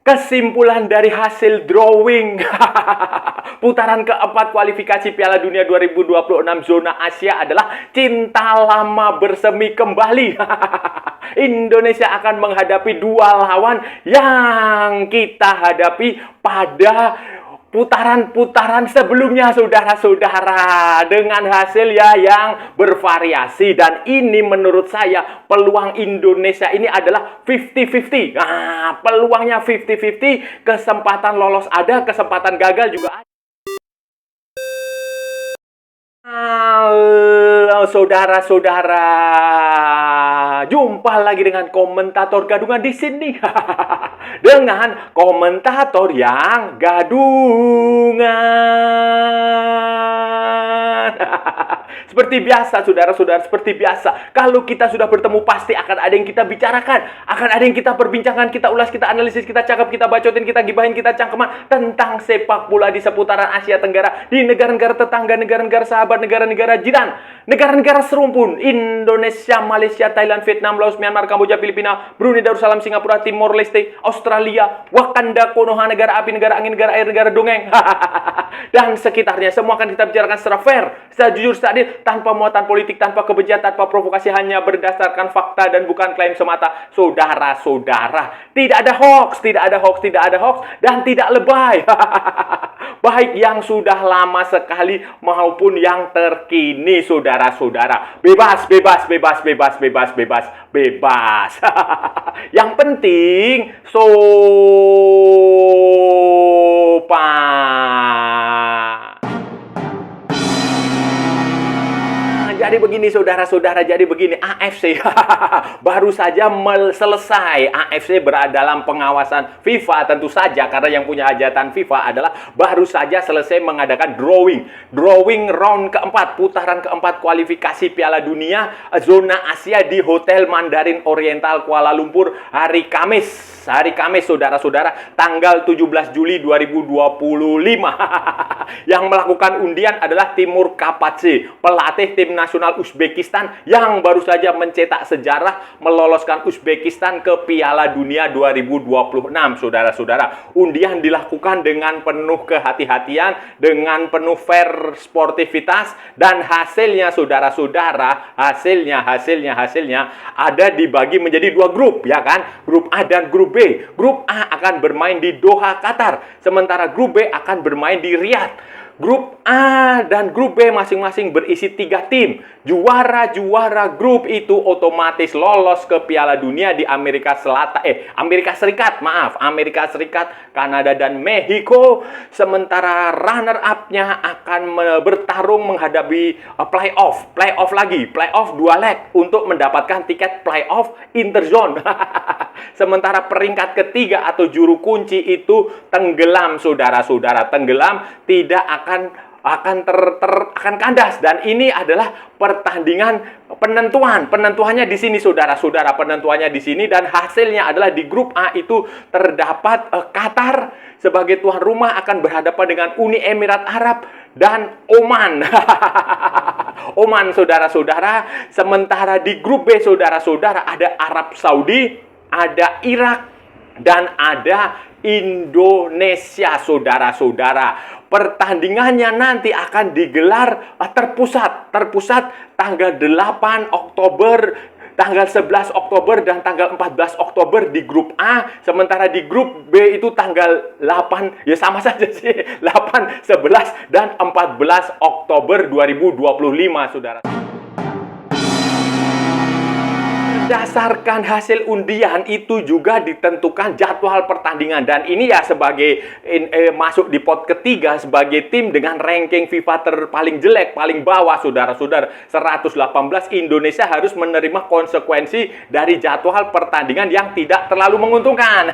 Kesimpulan dari hasil drawing putaran keempat kualifikasi Piala Dunia 2026 zona Asia adalah cinta lama bersemi kembali. Indonesia akan menghadapi dua lawan yang kita hadapi pada putaran-putaran sebelumnya, saudara-saudara, dengan hasil ya yang bervariasi. Dan ini menurut saya peluang Indonesia ini adalah 50-50. Nah, peluangnya 50-50, kesempatan lolos ada, kesempatan gagal juga ada. Halo saudara-saudara, jumpa lagi dengan komentator gadungan di sini. Dengan komentator yang gadungan. Seperti biasa, saudara-saudara, seperti biasa. Kalau kita sudah bertemu, pasti akan ada yang kita bicarakan. Akan ada yang kita perbincangkan, kita ulas, kita analisis, kita cakap, kita bacotin, kita gibahin, kita cangkeman tentang sepak bola di seputaran Asia Tenggara, di negara-negara tetangga, negara-negara sahabat, negara-negara jiran, negara-negara serumpun, Indonesia, Malaysia, Thailand, Vietnam, Laos, Myanmar, Kamboja, Filipina, Brunei Darussalam, Singapura, Timor Leste, Australia, Wakanda, Konoha, negara api, negara angin, negara air, negara dongeng, dan sekitarnya. Semua akan kita bicarakan secara fair, secara jujur, secara adil, tanpa muatan politik, tanpa kebencian, tanpa provokasi, hanya berdasarkan fakta dan bukan klaim semata. Saudara-saudara, tidak ada hoax, tidak ada hoax, tidak ada hoax, dan tidak lebay. Baik yang sudah lama sekali maupun yang terkini, saudara-saudara. Bebas, bebas, bebas, bebas, bebas, bebas, bebas. Yang penting sopan. Jadi begini, saudara-saudara, jadi begini, AFC baru saja selesai. AFC berada dalam pengawasan FIFA tentu saja, karena yang punya hajatan FIFA adalah baru saja selesai mengadakan drawing round keempat, putaran keempat kualifikasi Piala Dunia zona Asia di Hotel Mandarin Oriental Kuala Lumpur hari Kamis, saudara-saudara, tanggal 17 Juli 2025. Yang melakukan undian adalah Timur Kapatse, pelatih tim nasional Uzbekistan yang baru saja mencetak sejarah meloloskan Uzbekistan ke Piala Dunia 2026, saudara-saudara. Undian dilakukan dengan penuh kehati-hatian, dengan penuh fair sportivitas, dan hasilnya, saudara-saudara, hasilnya ada dibagi menjadi dua grup, ya kan? Grup A dan grup B. Grup A akan bermain di Doha, Qatar, sementara grup B akan bermain di Riyadh. Grup A dan grup B masing-masing berisi 3 tim. Juara-juara grup itu otomatis lolos ke Piala Dunia di Amerika Serikat, Kanada dan Meksiko. Sementara runner-up-nya akan bertarung menghadapi playoff 2 leg untuk mendapatkan tiket playoff interzone. Sementara peringkat ketiga atau juru kunci itu tenggelam, saudara-saudara. Tenggelam, tidak akan kandas. Dan ini adalah pertandingan penentuannya di sini, saudara-saudara. Penentuannya di sini, dan hasilnya adalah di grup A itu terdapat Qatar sebagai tuan rumah akan berhadapan dengan Uni Emirat Arab dan Oman. Oman, saudara-saudara. Sementara di grup B, saudara-saudara, ada Arab Saudi, ada Irak, dan ada Indonesia, saudara-saudara. Pertandingannya nanti akan digelar terpusat tanggal 8 Oktober, tanggal 11 Oktober, dan tanggal 14 Oktober di grup A. Sementara di grup B itu tanggal 8, ya sama saja sih, 8, 11, dan 14 Oktober 2025, saudara. Berdasarkan hasil undian itu juga ditentukan jadwal pertandingan. Dan ini ya sebagai masuk di pot ketiga sebagai tim dengan ranking FIFA terpaling jelek, paling bawah, saudara-saudara, 118. Indonesia harus menerima konsekuensi dari jadwal pertandingan yang tidak terlalu menguntungkan.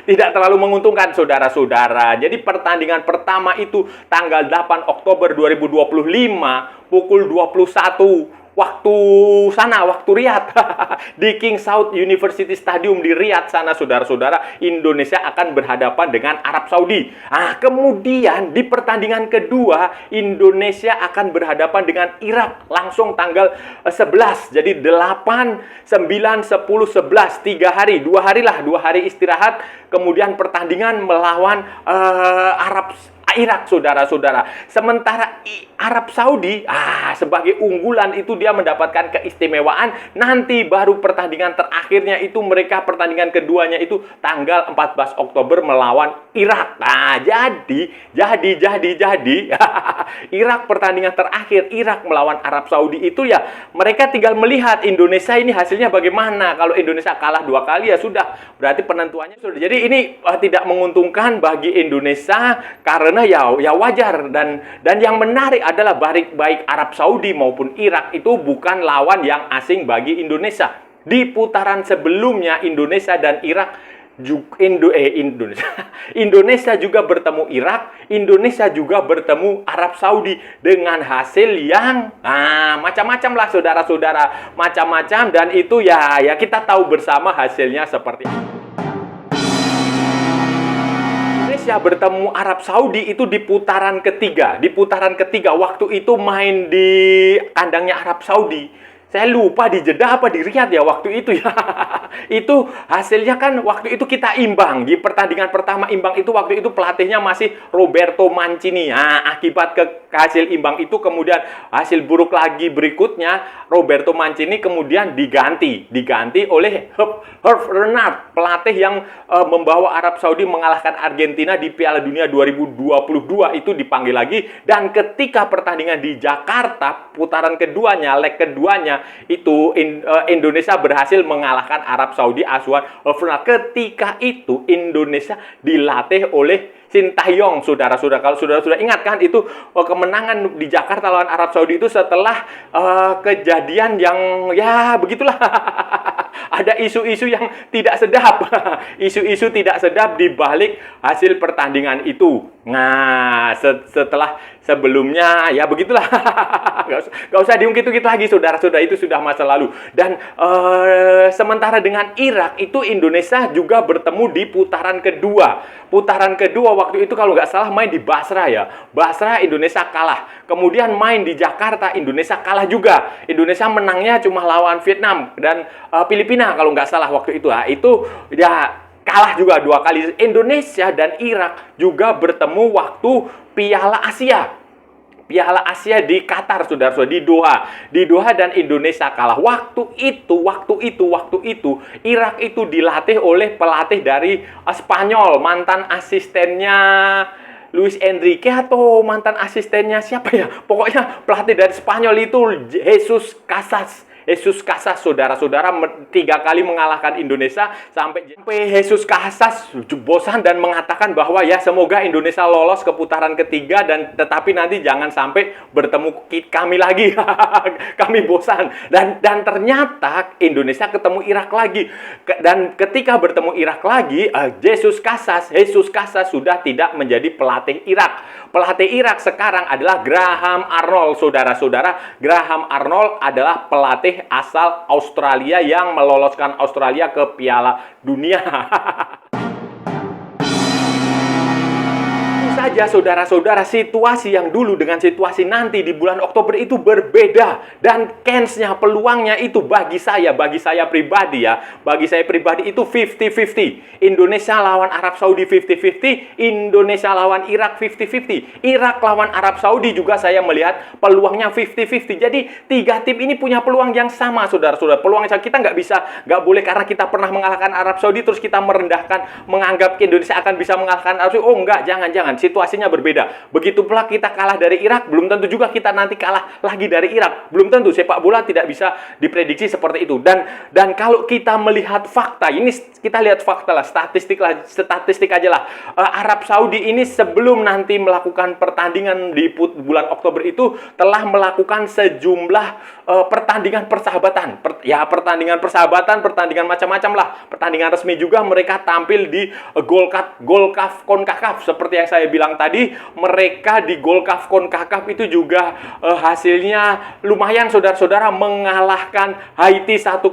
Tidak terlalu menguntungkan, saudara-saudara. Jadi pertandingan pertama itu tanggal 8 Oktober 2025 pukul 21 waktu sana, waktu Riyadh. Di King Saud University Stadium di Riyadh sana, saudara-saudara, Indonesia akan berhadapan dengan Arab Saudi. Nah, kemudian di pertandingan kedua, Indonesia akan berhadapan dengan Irak langsung tanggal 11. Jadi 8, 9, 10, 11. 3 hari, 2 hari lah, 2 hari istirahat. Kemudian pertandingan melawan Irak, saudara-saudara. Sementara Arab Saudi, sebagai unggulan itu dia mendapatkan keistimewaan. Nanti baru pertandingan terakhirnya itu mereka pertandingan keduanya itu tanggal 14 Oktober melawan Irak. Nah, jadi Irak pertandingan terakhir Irak melawan Arab Saudi itu ya mereka tinggal melihat Indonesia ini hasilnya bagaimana. Kalau Indonesia kalah 2 kali ya sudah, berarti penentuannya sudah. Jadi ini tidak menguntungkan bagi Indonesia karena ya wajar, dan yang menarik adalah baik Arab Saudi maupun Irak itu bukan lawan yang asing bagi Indonesia. Di putaran sebelumnya Indonesia dan Irak Indonesia juga bertemu Irak, Indonesia juga bertemu Arab Saudi dengan hasil yang macam-macam lah, saudara-saudara, macam-macam, dan itu ya kita tahu bersama hasilnya seperti apa. Bertemu Arab Saudi itu di putaran ketiga. Di putaran ketiga waktu itu main di kandangnya Arab Saudi. Saya lupa di Jeddah apa di Riyadh ya waktu itu ya. Itu hasilnya kan waktu itu kita imbang. Di pertandingan pertama imbang itu waktu itu pelatihnya masih Roberto Mancini. Akibat hasil imbang itu kemudian hasil buruk lagi berikutnya Roberto Mancini kemudian diganti oleh Hervé Renard, pelatih yang membawa Arab Saudi mengalahkan Argentina di Piala Dunia 2022 itu dipanggil lagi. Dan ketika pertandingan di Jakarta putaran keduanya, leg keduanya itu Indonesia berhasil mengalahkan Arab Saudi asuhan Hervé Renard. Ketika itu Indonesia dilatih oleh Sintayong, saudara-saudara. Kalau saudara-saudara ingat kan itu kemenangan di Jakarta lawan Arab Saudi itu setelah kejadian yang ya begitulah. Ada isu-isu yang tidak sedap. Isu-isu tidak sedap di balik hasil pertandingan itu. Nah, setelah sebelumnya ya begitulah. Gak usah diungkit-ungkit lagi, saudara-saudara, itu sudah masa lalu. Dan sementara dengan Irak itu Indonesia juga bertemu di putaran kedua. Putaran kedua waktu itu kalau nggak salah main di Basra ya. Basra Indonesia kalah. Kemudian main di Jakarta Indonesia kalah juga. Indonesia menangnya cuma lawan Vietnam dan Filipina kalau nggak salah waktu itu. Itu ya kalah juga 2 kali. Indonesia dan Irak juga bertemu waktu Piala Asia. Piala Asia di Qatar, saudara-saudara, di Doha dan Indonesia kalah. Waktu itu Irak itu dilatih oleh pelatih dari Spanyol, mantan asistennya Luis Enrique atau mantan asistennya siapa ya? Pokoknya pelatih dari Spanyol itu Jesus Casas, saudara-saudara, 3 kali mengalahkan Indonesia sampai Jesus Casas bosan dan mengatakan bahwa ya semoga Indonesia lolos ke putaran ketiga dan tetapi nanti jangan sampai bertemu kami lagi. Kami bosan. Dan ternyata Indonesia ketemu Irak lagi. Dan ketika bertemu Irak lagi, Jesus Casas sudah tidak menjadi pelatih Irak. Pelatih Irak sekarang adalah Graham Arnold, saudara-saudara. Graham Arnold adalah pelatih asal Australia yang meloloskan Australia ke Piala Dunia. Saja saudara-saudara, situasi yang dulu dengan situasi nanti di bulan Oktober itu berbeda, dan chance-nya, peluangnya itu bagi saya pribadi itu 50-50. Indonesia lawan Arab Saudi 50-50, Indonesia lawan Irak 50-50. Irak lawan Arab Saudi juga saya melihat peluangnya 50-50. Jadi 3 tim ini punya peluang yang sama, saudara-saudara. Peluang yang kita nggak boleh karena kita pernah mengalahkan Arab Saudi terus kita merendahkan, menganggap Indonesia akan bisa mengalahkan Arab Saudi. Oh enggak, jangan. Situasinya berbeda. Begitu pula kita kalah dari Irak, belum tentu juga kita nanti kalah lagi dari Irak. Belum tentu. Sepak bola tidak bisa diprediksi seperti itu. Dan kalau kita melihat fakta, ini kita lihat fakta lah, statistik aja lah. Arab Saudi ini sebelum nanti melakukan pertandingan di bulan Oktober itu telah melakukan sejumlah pertandingan persahabatan. Pertandingan persahabatan, pertandingan macam-macam lah. Pertandingan resmi juga mereka tampil di Gold Cup CONCACAF seperti yang saya bilang bilang tadi, mereka di Gold Cup CONCACAF itu juga hasilnya lumayan saudara-saudara, mengalahkan Haiti 1-0,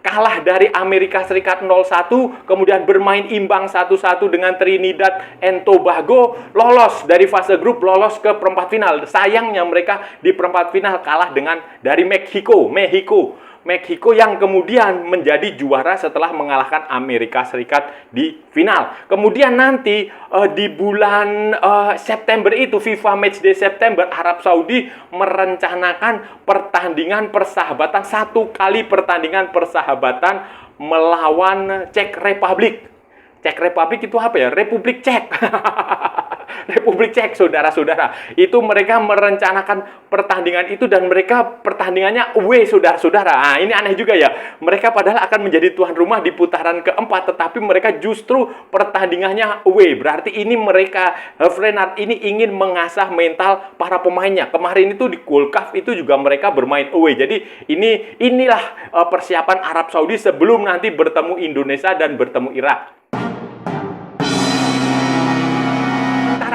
kalah dari Amerika Serikat 0-1, kemudian bermain imbang 1-1 dengan Trinidad and Tobago, lolos dari fase grup, lolos ke perempat final. Sayangnya mereka di perempat final kalah dari Meksiko yang kemudian menjadi juara setelah mengalahkan Amerika Serikat di final. Kemudian nanti di bulan September itu, FIFA Matchday September, Arab Saudi merencanakan pertandingan persahabatan, 1 kali pertandingan persahabatan melawan Czech Republic. Czech Republic itu apa ya? Republik Czech. Republik Czech, saudara-saudara. Itu mereka merencanakan pertandingan itu dan mereka pertandingannya away, saudara-saudara. Nah, ini aneh juga ya. Mereka padahal akan menjadi tuan rumah di putaran keempat, tetapi mereka justru pertandingannya away. Berarti ini mereka, Herve Renard ini ingin mengasah mental para pemainnya. Kemarin itu di Gold Cup itu juga mereka bermain away. Jadi inilah persiapan Arab Saudi sebelum nanti bertemu Indonesia dan bertemu Irak.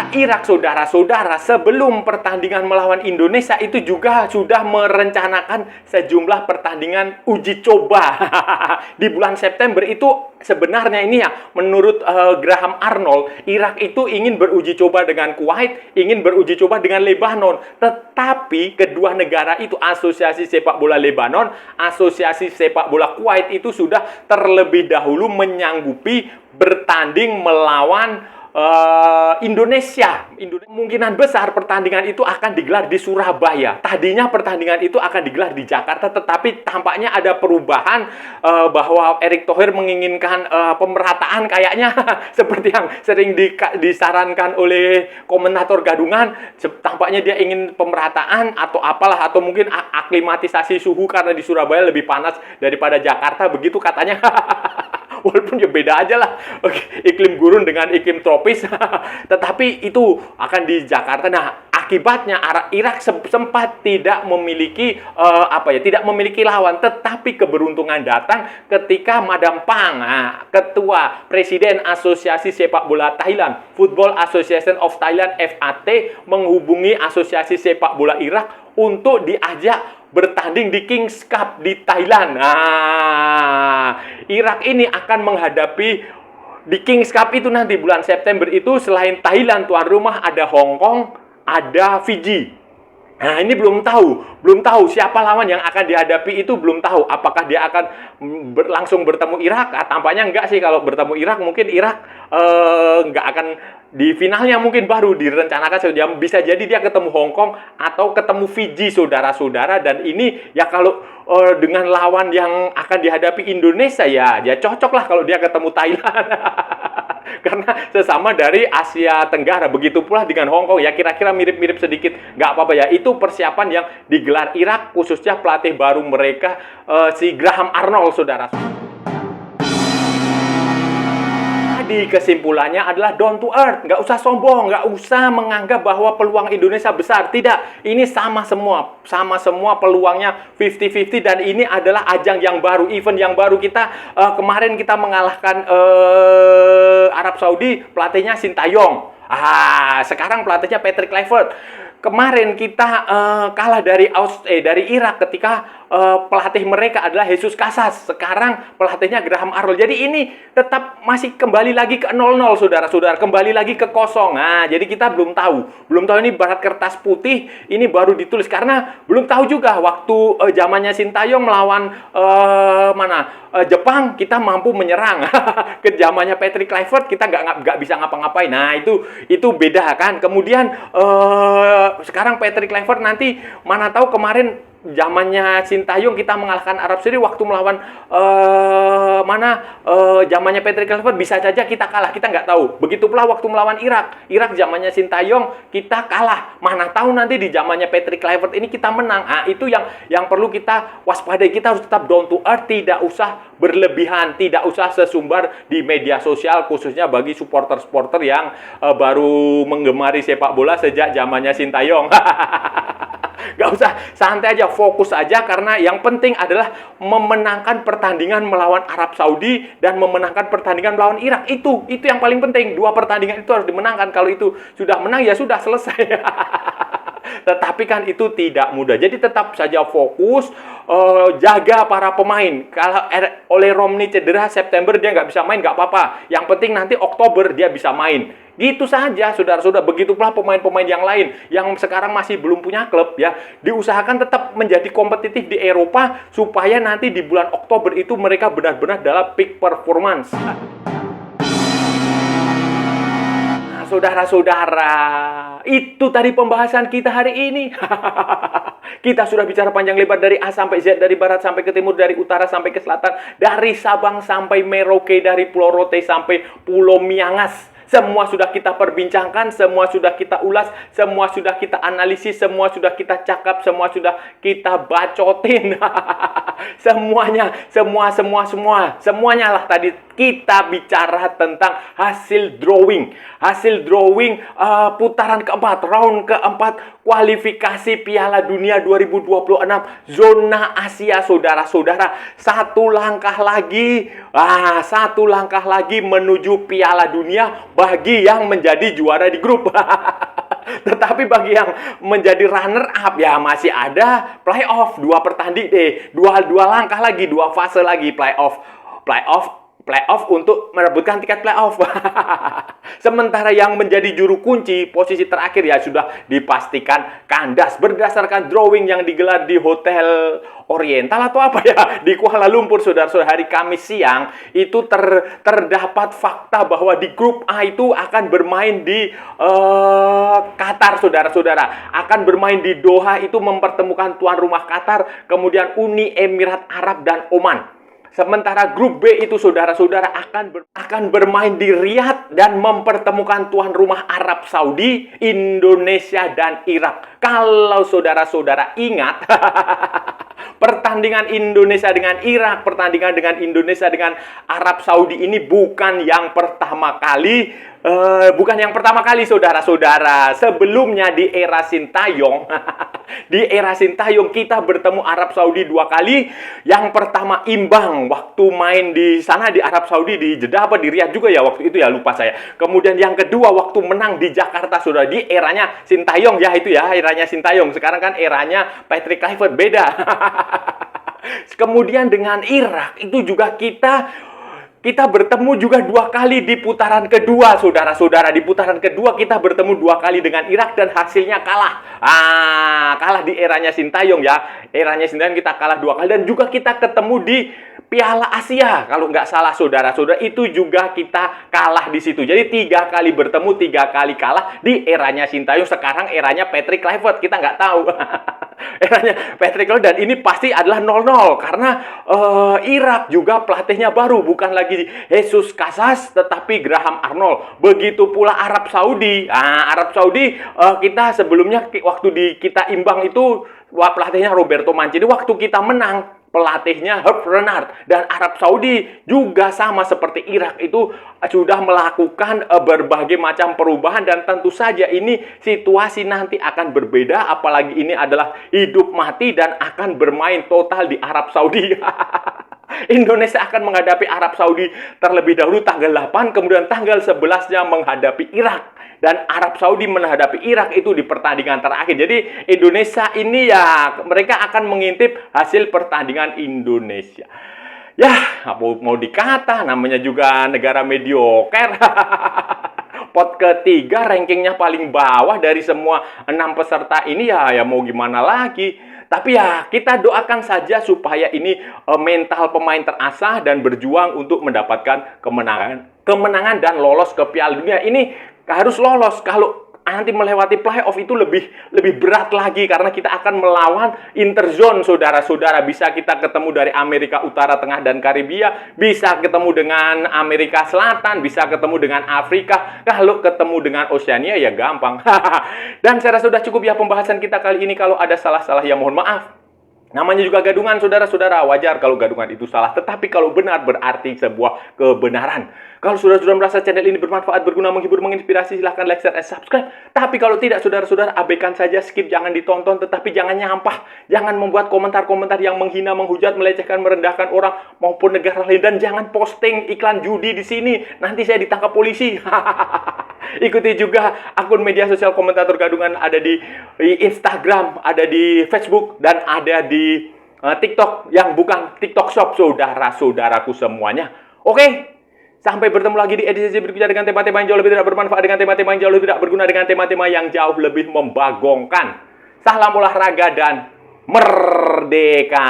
Irak, saudara-saudara, sebelum pertandingan melawan Indonesia itu juga sudah merencanakan sejumlah pertandingan uji coba. Di bulan September itu sebenarnya ini ya, menurut Graham Arnold, Irak itu ingin beruji coba dengan Kuwait, ingin beruji coba dengan Lebanon. Tetapi kedua negara itu, Asosiasi Sepak Bola Lebanon, Asosiasi Sepak Bola Kuwait itu sudah terlebih dahulu menyanggupi bertanding melawan Indonesia. Kemungkinan besar pertandingan itu akan digelar di Surabaya. Tadinya pertandingan itu akan digelar di Jakarta, tetapi tampaknya ada perubahan bahwa Erick Thohir menginginkan pemerataan kayaknya seperti yang sering disarankan oleh komentator gadungan. Tampaknya dia ingin pemerataan atau apalah, atau mungkin aklimatisasi suhu karena di Surabaya lebih panas daripada Jakarta, begitu katanya. Walaupun ya beda aja lah, iklim gurun dengan iklim tropis, tetapi itu akan di Jakarta. Nah, akibatnya Irak sempat tidak memiliki tidak memiliki lawan, tetapi keberuntungan datang ketika Madam Pang, ketua presiden Asosiasi Sepak Bola Thailand, Football Association of Thailand (FAT), menghubungi Asosiasi Sepak Bola Irak untuk diajak bertanding di Kings Cup di Thailand. Nah, Irak ini akan menghadapi di Kings Cup itu nanti bulan September itu, selain Thailand tuan rumah, ada Hong Kong, ada Fiji. Nah, ini belum tahu siapa lawan yang akan dihadapi, itu belum tahu. Apakah dia akan langsung bertemu Irak? Tampaknya enggak sih. Kalau bertemu Irak, mungkin Irak enggak akan di finalnya, mungkin baru direncanakan. Bisa jadi dia ketemu Hong Kong atau ketemu Fiji, saudara-saudara. Dan ini ya kalau dengan lawan yang akan dihadapi Indonesia, ya cocok lah kalau dia ketemu Thailand. Karena sesama dari Asia Tenggara. Begitu pula dengan Hong Kong, ya kira-kira mirip-mirip sedikit. Nggak apa-apa ya, itu persiapan yang digelar Irak, khususnya pelatih baru mereka, si Graham Arnold, saudara. Di kesimpulannya adalah down to earth, nggak usah sombong, nggak usah menganggap bahwa peluang Indonesia besar. Tidak, ini sama semua peluangnya 50-50, dan ini adalah ajang yang baru, event yang baru. Kemarin kita mengalahkan Arab Saudi, pelatihnya Sintayong. Sekarang pelatihnya Patrick Kluivert. Kemarin kita kalah dari Irak ketika pelatih mereka adalah Jesus Casas. Sekarang pelatihnya Graham Arnold. Jadi ini tetap masih kembali lagi ke 0-0, saudara-saudara. Kembali lagi ke kosong. Nah, jadi kita belum tahu ini barat kertas putih, ini baru ditulis. Karena belum tahu juga waktu zamannya Sintayong melawan Jepang, kita mampu menyerang. Ke zamannya Patrick Kluivert kita nggak bisa ngapa-ngapain. Nah, itu beda kan. Kemudian sekarang Patrick Kluivert, nanti mana tahu kemarin zamannya Sintayong kita mengalahkan Arab Saudi, waktu melawan zamannya Patrick Kluivert bisa saja kita kalah, kita nggak tahu. Begitu pula waktu melawan Irak zamannya Sintayong kita kalah, mana tahu nanti di zamannya Patrick Kluivert ini kita menang. Itu yang perlu kita waspadai. Kita harus tetap down to earth, tidak usah berlebihan, tidak usah sesumbar di media sosial, khususnya bagi supporter-supporter yang baru menggemari sepak bola sejak zamannya Sintayong. Nggak usah, santai aja, fokus aja, karena yang penting adalah memenangkan pertandingan melawan Arab Saudi dan memenangkan pertandingan melawan Irak. Itu yang paling penting. Dua pertandingan itu harus dimenangkan. Kalau itu sudah menang, ya sudah selesai. Tetapi kan itu tidak mudah. Jadi tetap saja fokus, jaga para pemain. Kalau Oleh Romney cedera September dia nggak bisa main, nggak apa-apa. Yang penting nanti Oktober dia bisa main. Gitu saja, saudara-saudara. Begitu pula pemain-pemain yang lain yang sekarang masih belum punya klub, ya. Diusahakan tetap menjadi kompetitif di Eropa supaya nanti di bulan Oktober itu mereka benar-benar dalam peak performance. Saudara-saudara, itu tadi pembahasan kita hari ini. Kita sudah bicara panjang lebar dari A sampai Z, dari barat sampai ke timur, dari utara sampai ke selatan, dari Sabang sampai Merauke, dari Pulau Rote sampai Pulau Miangas. Semua sudah kita perbincangkan, semua sudah kita ulas, semua sudah kita analisis, semua sudah kita cakap, semua sudah kita bacotin. Semuanya lah tadi kita bicara tentang hasil drawing. Hasil drawing putaran keempat, round keempat, kualifikasi Piala Dunia 2026 zona Asia, saudara-saudara. Satu langkah lagi menuju Piala Dunia bagi yang menjadi juara di grup. Tetapi bagi yang menjadi runner up, ya masih ada playoff, dua langkah lagi, dua fase lagi, playoff untuk merebutkan tiket playoff. Sementara yang menjadi juru kunci posisi terakhir ya sudah dipastikan kandas berdasarkan drawing yang digelar di Hotel Oriental atau apa ya di Kuala Lumpur, saudara-saudara. Hari Kamis siang itu terdapat fakta bahwa di grup A itu akan bermain di Qatar, saudara-saudara. Akan bermain di Doha, itu mempertemukan tuan rumah Qatar, kemudian Uni Emirat Arab dan Oman. Sementara grup B itu, saudara-saudara, akan bermain di Riyadh dan mempertemukan tuan rumah Arab Saudi, Indonesia, dan Irak. Kalau saudara-saudara ingat, pertandingan Indonesia dengan Irak, pertandingan dengan Indonesia dengan Arab Saudi ini bukan yang pertama kali, saudara-saudara. Sebelumnya di era Sintayong, kita bertemu Arab Saudi dua kali. Yang pertama imbang waktu main di sana di Arab Saudi, di Jeddah apa di Riyadh juga ya waktu itu ya, lupa saya. Kemudian yang kedua waktu menang di Jakarta, saudara, di eranya Sintayong ya, itu ya eranya Sintayong. Sekarang kan eranya Patrick Kluivert, beda. Kemudian dengan Irak itu juga kita bertemu juga dua kali di putaran kedua, saudara-saudara. Di putaran kedua kita bertemu dua kali dengan Irak dan hasilnya kalah. Kalah di eranya Sintayong ya. Eranya Sintayong kita kalah dua kali. Dan juga kita ketemu di Piala Asia, kalau nggak salah, saudara-saudara, itu juga kita kalah di situ. Jadi 3 kali bertemu, 3 kali kalah di eranya Sintayong. Sekarang eranya Patrick Kluivert, kita nggak tahu. Eranya Patrick Kluivert, dan ini pasti adalah 0-0 karena Irak juga pelatihnya baru, bukan lagi Jesus Casas tetapi Graham Arnold. Begitu pula Arab Saudi. Arab Saudi kita sebelumnya waktu kita imbang itu pelatihnya Roberto Mancini. Waktu kita menang, pelatihnya Herb Renard. Dan Arab Saudi juga sama seperti Irak itu sudah melakukan berbagai macam perubahan, dan tentu saja ini situasi nanti akan berbeda, apalagi ini adalah hidup mati dan akan bermain total di Arab Saudi. Indonesia akan menghadapi Arab Saudi terlebih dahulu tanggal 8, kemudian tanggal 11-nya menghadapi Irak. Dan Arab Saudi menghadapi Irak itu di pertandingan terakhir. Jadi Indonesia ini ya, mereka akan mengintip hasil pertandingan Indonesia. Ya, mau dikata, namanya juga negara mediocre. Pot ketiga, rankingnya paling bawah dari semua 6 peserta ini, ya mau gimana lagi. Tapi ya kita doakan saja supaya ini mental pemain terasah dan berjuang untuk mendapatkan kemenangan dan lolos ke Piala Dunia. Ini harus lolos. Kalau nanti melewati playoff itu lebih berat lagi, karena kita akan melawan interzone, saudara-saudara. Bisa kita ketemu dari Amerika Utara, Tengah, dan Karibia, bisa ketemu dengan Amerika Selatan, bisa ketemu dengan Afrika. Kalau ketemu dengan Oceania ya gampang. Dan saya rasa sudah cukup ya pembahasan kita kali ini. Kalau ada salah-salah ya mohon maaf. Namanya juga gadungan, saudara-saudara. Wajar kalau gadungan itu salah, tetapi kalau benar berarti sebuah kebenaran. Kalau saudara-saudara merasa channel ini bermanfaat, berguna, menghibur, menginspirasi, silahkan like, share, dan subscribe. Tapi kalau tidak, saudara-saudara, abaikan saja, skip, jangan ditonton, tetapi jangan nyampah. Jangan membuat komentar-komentar yang menghina, menghujat, melecehkan, merendahkan orang maupun negara lain. Dan jangan posting iklan judi di sini. Nanti saya ditangkap polisi. Ikuti juga akun media sosial komentator gadungan, ada di Instagram, ada di Facebook, dan ada di TikTok yang bukan TikTok Shop, saudara-saudaraku semuanya. Oke, sampai bertemu lagi di edisi berikutnya dengan tema-tema yang jauh lebih tidak bermanfaat, dengan tema-tema yang jauh lebih tidak berguna, dengan tema-tema yang jauh lebih membagongkan. Salam olahraga dan merdeka!